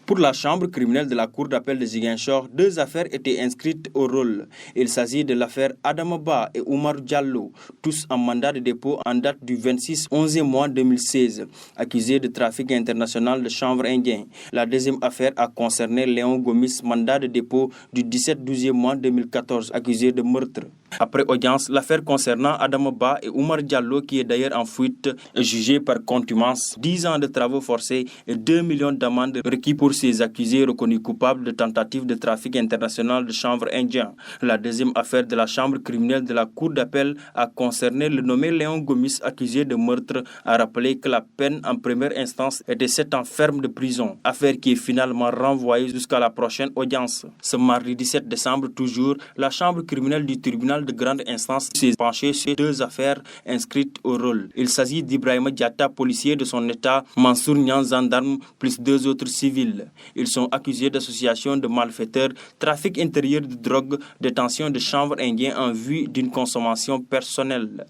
Pour la chambre criminelle de la Cour d'appel de Ziguinchor, 2 affaires étaient inscrites au rôle. Il s'agit de l'affaire Adama Ba et Oumar Diallo, tous en mandat de dépôt en date du 26-11 mois 2016, accusés de trafic international de chanvre indien. La deuxième affaire a concerné Léon Gomis, mandat de dépôt du 17-12 mois 2014, accusé de meurtre. Après audience, l'affaire concernant Adama Ba et Oumar Diallo, qui est d'ailleurs en fuite, est jugée par contumace, 10 ans de travaux forcés et 2 millions d'amendes requis pour ces accusés reconnus coupables de tentative de trafic international de chanvre indien. La deuxième affaire de la chambre criminelle de la Cour d'appel a concerné le nommé Léon Gomis, accusé de meurtre, a rappelé que la peine en première instance était 7 ans ferme de prison, affaire qui est finalement renvoyée jusqu'à la prochaine audience. Ce mardi 17 décembre toujours, la chambre criminelle du tribunal de grande instance s'est penchée sur 2 affaires inscrites au rôle. Il s'agit d'Ibrahima Diatta, policier de son état, Mansour Nian, gendarme, plus 2 autres civils. Ils sont accusés d'association de malfaiteurs, trafic intérieur de drogue, détention de chanvre indien en vue d'une consommation personnelle.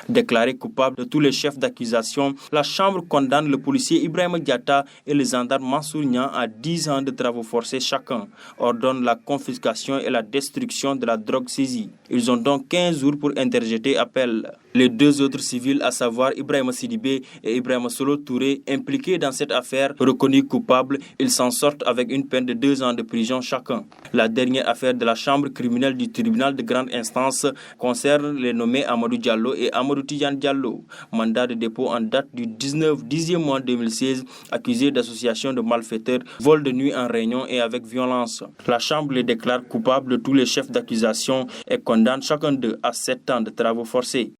Déclaré coupable de tous les chefs d'accusation, la Chambre condamne le policier Ibrahima Diatta et le gendarme Mansour Nian à 10 ans de travaux forcés chacun, ordonne la confiscation et la destruction de la drogue saisie. Ils ont donc 15 jours pour interjeter appel. Les 2 autres civils, à savoir Ibrahima Sidibé et Ibrahima Solo Touré, impliqués dans cette affaire, reconnus coupables, ils s'en sortent avec une peine de 2 ans de prison chacun. La dernière affaire de la chambre criminelle du tribunal de grande instance concerne les nommés Amadou Diallo et Amadou Tidiane Diallo, mandat de dépôt en date du 19-10e mois 2016, accusés d'association de malfaiteurs, vol de nuit en réunion et avec violence. La chambre les déclare coupables de tous les chefs d'accusation et condamne chacun d'eux à 7 ans de travaux forcés.